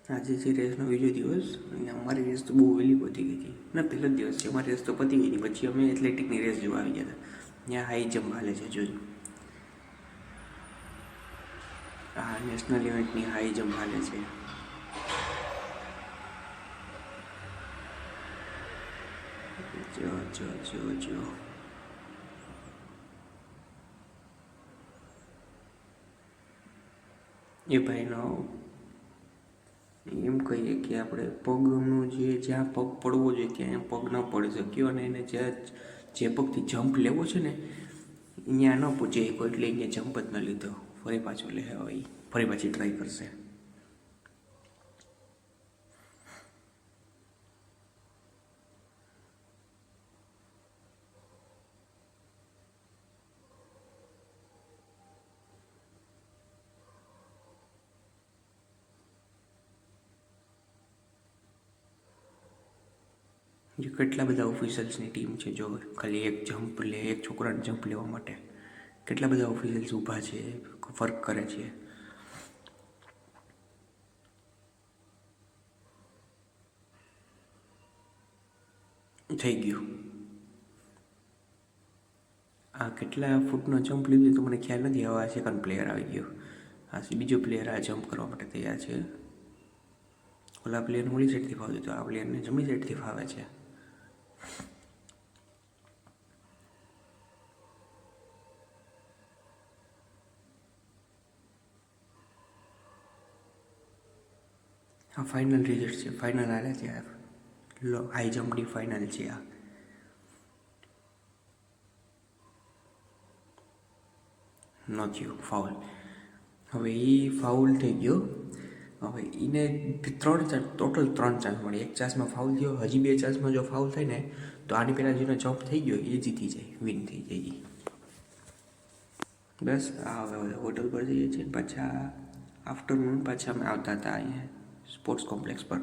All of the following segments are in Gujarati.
આજે છે રેસનો બીજો દિવસ અને અમારી રેસ તો બહુ વહેલી પતી ગઈ હતી. ના, પહેલો જ દિવસ છે, અમારી રેસ તો પતી ગઈ હતી. પછી અમે એથ્લેટિકની રેસ જોવા આવી ગયા હતા. ત્યાં હાઈ જમ્પ હાલે છે, જોજો. આ નેશનલ ઇવેન્ટની હાઈ જમ્પ હાલે છે. જો જો જો જો એ ભાઈનો એમ કહીએ કે આપણે પગનું જ્યાં પગ પડવો જોઈએ ત્યાં પગ ન પડી શક્યો, અને એને જે પગથી જમ્પ લેવો છે ને ત્યાં ન પૂછે કોઈ, એટલે અહીંયા જમ્પ જ ન લીધો. ફરી પાછો લે હોય, ફરી પાછી ટ્રાય કરશે. જે કેટલા બધા ઓફિશિયલ્સની ટીમ છે, જો ખાલી એક છોકરાને જમ્પ લેવા માટે કેટલા બધા ઓફિશિયલ્સ ઊભા છે, વર્ક કરે છે. થઈ ગયું. આ કેટલા ફૂટનો જમ્પ લીધો તો મને ખ્યાલ નથી. હવે આ સેકન્ડ પ્લેયર આવી ગયો. આ બીજો પ્લેયર આ જમ્પ કરવા માટે તૈયાર છે. ઓલા પ્લેયરને ઓલી સાઈડથી ફાવતું હતું, આ પ્લેયરને જમણી સાઈડથી ફાવે છે. આ ફાઇનલ રિઝલ્ટ છે, ફાઇનલ હાલે છે. આ હાઈ જમ્પની ફાઇનલ છે. આ ન થયું ફાઉલ. હવે એ ફાઉલ થઈ ગયો. હવે એને ટોટલ 3 ચાન્સ મળે. એક ચાન્સમાં ફાઉલ થયો, હજી 2 ચાન્સમાં જો ફાઉલ થાય ને તો આની પહેલાં જેનો જમ્પ થઈ ગયો એ જીતી જાય, વિન થઈ જાય. બસ આ હવે હોટલ પર જઈએ છીએ. પાછા આફ્ટરનૂન પાછા અમે આવતા હતા અહીંયા સ્પોર્ટ્સ કોમ્પ્લેક્સ પર.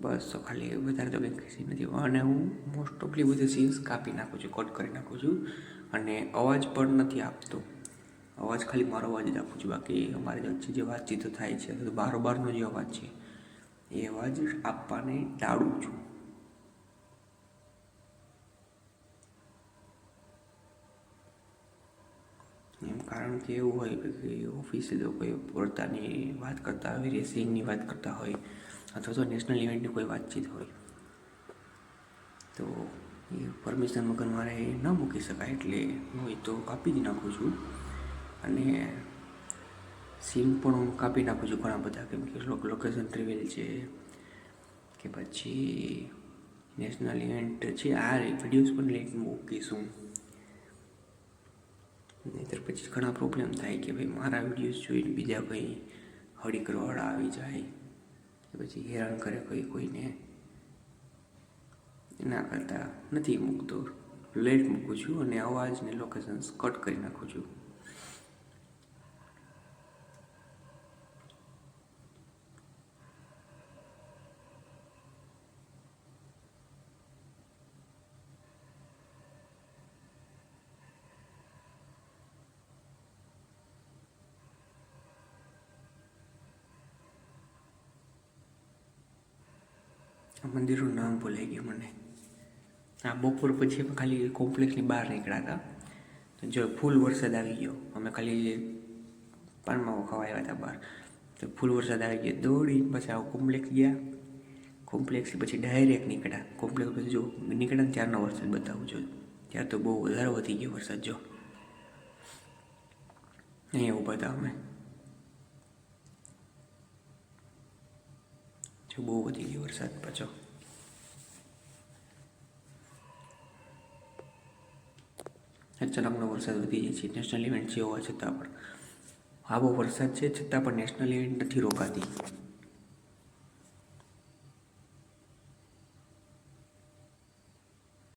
બસ તો ખાલી વધારે તો કંઈક સીન નથી. અને હું મોસ્ટ ઓફલી બધી સીન્સ કાપી નાખું છું, કટ કરી નાખું છું. અને અવાજ પણ નથી આપતો. અવાજ ખાલી મારો અવાજ જ આપું છું. બાકી અમારી વચ્ચે જે વાતચીતો થાય છે, તો બારોબારનો જે અવાજ છે એ અવાજ આપવાને ટાળું છું. એમ કારણ કે એવું હોય કે ઓફિસે કોઈ પોતાની વાત કરતા હોય, રેસિંગની વાત કરતા હોય, અથવા તો નેશનલ ઇવેન્ટની કોઈ વાતચીત હોય, તો એ પરમિશન વગર મારે ન મૂકી શકાય. એટલે હું એ તો કાપી જ નાખું છું. અને સીન પણ હું કાપી નાખું છું ઘણા બધા, કેમ કે લોકેશન રિવીલ છે કે પછી નેશનલ ઇવેન્ટ છે, આ વિડીયોઝ પણ લેટ મૂકીશું. નહીંતર પછી ઘણા પ્રોબ્લેમ થાય કે ભાઈ મારા વિડીયોઝ જોઈને બીજા કંઈ હળી કરવાવાળા આવી જાય કે પછી હેરાન કરે કોઈને. એના કરતાં નથી મૂકતો, લેટ મૂકું છું અને અવાજને લોકેશન્સ કટ કરી નાખું છું. આ મંદિરનું નામ ભૂલાઈ ગયું મને. આ બપોર પછી અમે ખાલી કોમ્પ્લેક્સની બહાર નીકળ્યા હતા, તો જો ફૂલ વરસાદ આવી ગયો. અમે ખાલી પાનમાં ખાવા આવ્યા હતા બહાર, તો ફૂલ વરસાદ આવી ગયો. દોડીને પછી આવો કોમ્પ્લેક્સ ગયા. કોમ્પ્લેક્સથી પછી ડાયરેક્ટ નીકળ્યા. કોમ્પ્લેક્સ પછી જો નીકળ્યા ત્યારનો વરસાદ બતાવું છું. ત્યાર તો બહુ વધારે વધી ગયો વરસાદ. જો અહીંયા ઊભા હતા અમે, જો બહુ વધી ગયો વરસાદ પાછો. અચાનકનો વરસાદ વધી જાય છે નેશનલ ઇવેન્ટ છે હોવા છતાં પણ. આવો વરસાદ છે છતાં પણ નેશનલ ઇવેન્ટ નથી રોકાતી.